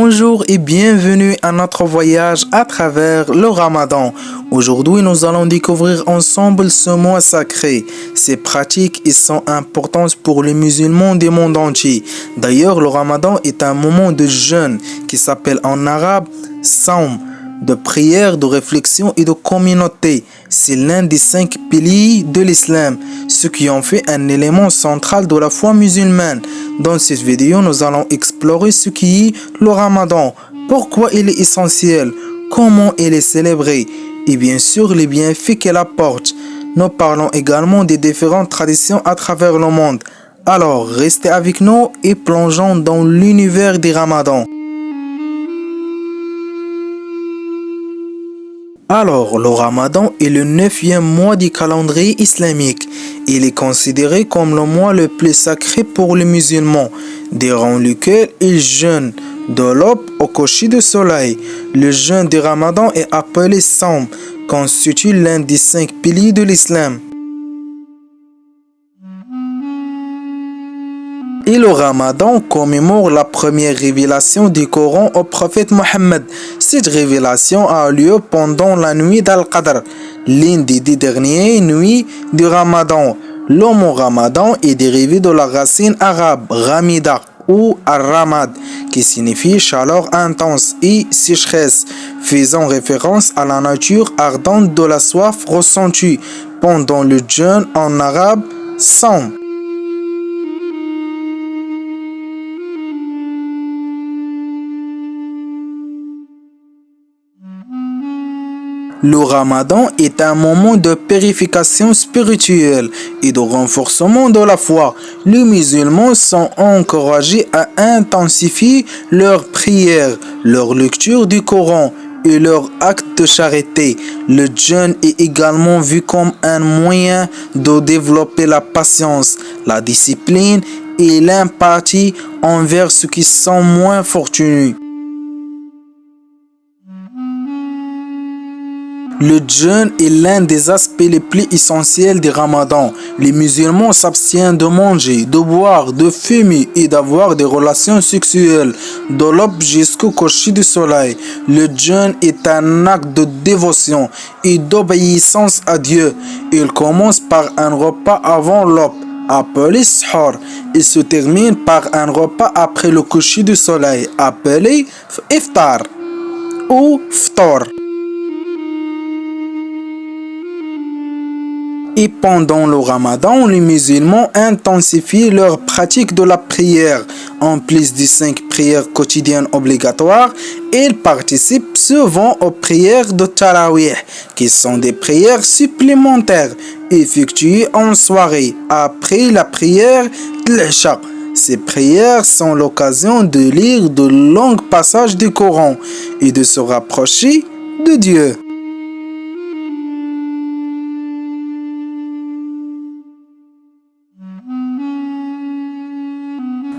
Bonjour et bienvenue à notre voyage à travers le Ramadan. Aujourd'hui, nous allons découvrir ensemble ce mois sacré, ses pratiques et son importance pour les musulmans du monde entier. D'ailleurs, le Ramadan est un moment de jeûne qui s'appelle en arabe Sawm, de prière, de réflexion et de communauté. C'est l'un des 5 piliers de l'islam, ce qui en fait un élément central de la foi musulmane. Dans cette vidéo, nous allons explorer ce qui est le Ramadan, pourquoi il est essentiel, comment il est célébré et bien sûr les bienfaits qu'il apporte. Nous parlons également des différentes traditions à travers le monde. Alors, restez avec nous et plongeons dans l'univers du Ramadan. Alors, le Ramadan est le 9e mois du calendrier islamique. Il est considéré comme le mois le plus sacré pour les musulmans, durant lequel ils jeûnent de l'aube au coucher du soleil. Le jeûne du Ramadan est appelé Sawm, constitue l'un des 5 piliers de l'islam. Et le Ramadan commémore la première révélation du Coran au prophète Mohammed. Cette révélation a lieu pendant la nuit d'Al-Qadr, l'une des 10 dernières nuits du Ramadan. Le mot Ramadan est dérivé de la racine arabe Ramida ou Ar-Ramad, qui signifie chaleur intense et sécheresse, faisant référence à la nature ardente de la soif ressentie pendant le jeûne en arabe Sawm. Le Ramadan est un moment de purification spirituelle et de renforcement de la foi. Les musulmans sont encouragés à intensifier leurs prières, leur lecture du Coran et leurs actes de charité. Le jeûne est également vu comme un moyen de développer la patience, la discipline et l'empathie envers ceux qui sont moins fortunés. Le jeûne est l'un des aspects les plus essentiels du Ramadan. Les musulmans s'abstiennent de manger, de boire, de fumer et d'avoir des relations sexuelles de l'aube jusqu'au coucher du soleil. Le jeûne est un acte de dévotion et d'obéissance à Dieu. Il commence par un repas avant l'aube, appelé Sahur, et se termine par un repas après le coucher du soleil, appelé Iftar ou Ftar. Et pendant le Ramadan, les musulmans intensifient leur pratique de la prière. En plus des 5 prières quotidiennes obligatoires, ils participent souvent aux prières de Tarawih, qui sont des prières supplémentaires effectuées en soirée après la prière de l'Isha. Ces prières sont l'occasion de lire de longs passages du Coran et de se rapprocher de Dieu.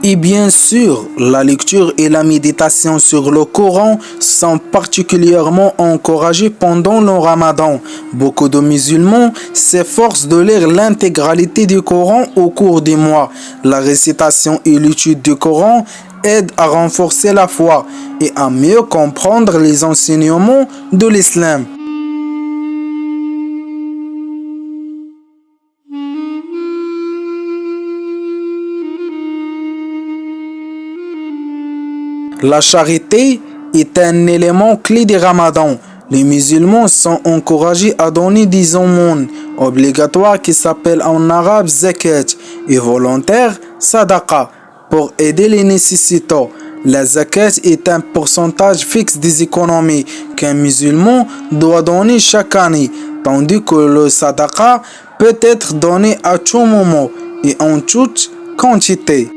Et bien sûr, la lecture et la méditation sur le Coran sont particulièrement encouragées pendant le Ramadan. Beaucoup de musulmans s'efforcent de lire l'intégralité du Coran au cours des mois. La récitation et l'étude du Coran aident à renforcer la foi et à mieux comprendre les enseignements de l'islam. La charité est un élément clé du Ramadan. Les musulmans sont encouragés à donner des aumônes obligatoires qui s'appellent en arabe zakat et volontaires sadaqa pour aider les nécessitants. La zakat est un pourcentage fixe des économies qu'un musulman doit donner chaque année, tandis que le sadaqa peut être donné à tout moment et en toute quantité.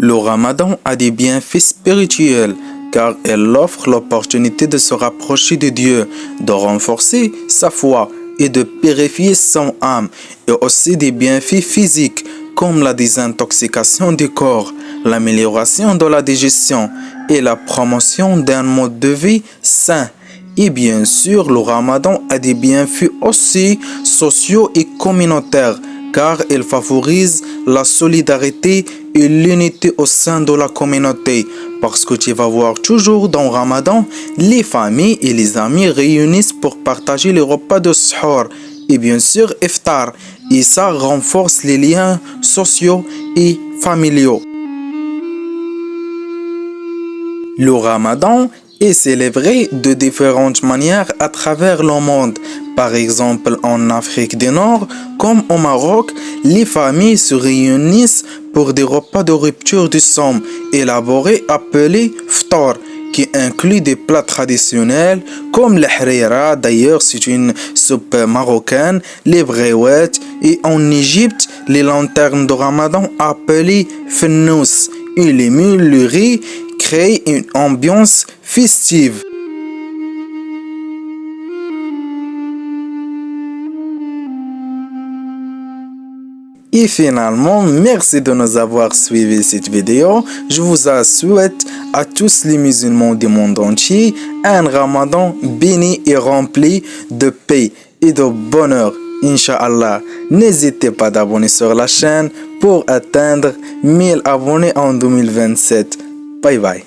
Le Ramadan a des bienfaits spirituels car elle offre l'opportunité de se rapprocher de Dieu, de renforcer sa foi et de purifier son âme, et aussi des bienfaits physiques comme la désintoxication du corps, l'amélioration de la digestion et la promotion d'un mode de vie sain. Et bien sûr, le Ramadan a des bienfaits aussi sociaux et communautaires car elle favorise la solidarité et l'unité au sein de la communauté. Parce que tu vas voir toujours dans Ramadan, les familles et les amis réunissent pour partager les repas de Sahur et bien sûr Iftar. Et ça renforce les liens sociaux et familiaux. Le Ramadan est célébré de différentes manières à travers le monde. Par exemple, en Afrique du Nord, comme au Maroc, les familles se réunissent pour des repas de rupture du somme élaborés appelés ftar, qui inclut des plats traditionnels comme le harira, d'ailleurs c'est une soupe marocaine, les brouettes, et en Égypte, les lanternes de Ramadan appelées fennous et les mules de riz créent une ambiance festive. Et finalement, merci de nous avoir suivi cette vidéo. Je vous souhaite à tous les musulmans du monde entier un Ramadan béni et rempli de paix et de bonheur. Inch'Allah, n'hésitez pas d'abonner sur la chaîne pour atteindre 1000 abonnés en 2027. Bye bye.